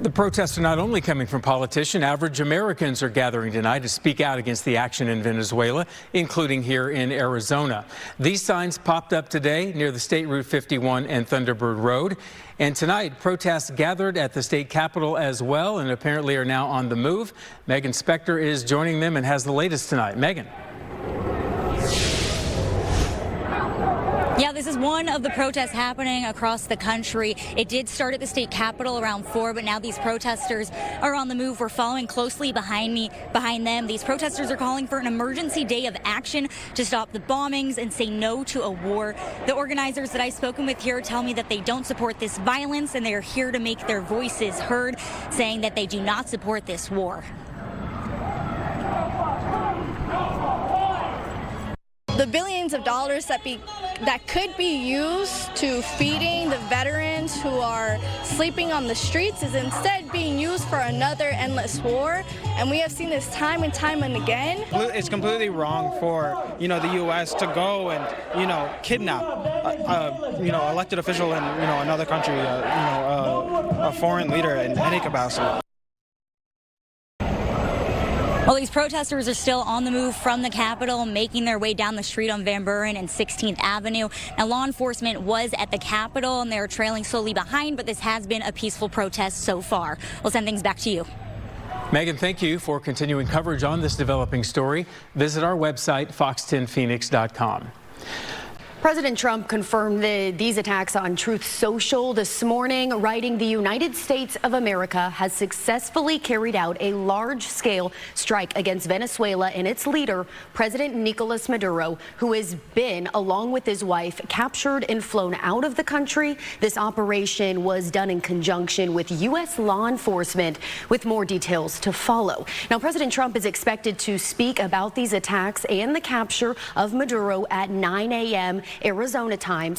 The protests are not only coming from politicians. Average Americans are gathering tonight to speak out against the action in Venezuela, including here in Arizona. These signs popped up today near the State Route 51 and Thunderbird Road. And tonight, protests gathered at the state capitol as well and apparently are now on the move. Megan Spector is joining them and has the latest tonight. Megan. Yeah, this is one of the protests happening across the country. It did start at the state capitol around 4, but now these protesters are on the move. We're following closely behind them. These protesters are calling for an emergency day of action to stop the bombings and say no to a war. The organizers that I've spoken with here tell me that they don't support this violence and they are here to make their voices heard, saying that they do not support this war. The billions of dollars that could be used to feeding the veterans who are sleeping on the streets is instead being used for another endless war. And we have seen this time and time and again. It's completely wrong for, the U.S. to go and, kidnap, elected official in, another country, a foreign leader in any capacity. Well, these protesters are still on the move from the Capitol, making their way down the street on Van Buren and 16th Avenue. Now, law enforcement was at the Capitol, and they're trailing slowly behind, but this has been a peaceful protest so far. We'll send things back to you. Megan, thank you for continuing coverage on this developing story. Visit our website, fox10phoenix.com. President Trump confirmed these attacks on Truth Social this morning, writing the United States of America has successfully carried out a large-scale strike against Venezuela and its leader, President Nicolas Maduro, who has been, along with his wife, captured and flown out of the country. This operation was done in conjunction with U.S. law enforcement, with more details to follow. Now, President Trump is expected to speak about these attacks and the capture of Maduro at 9 a.m. Arizona time.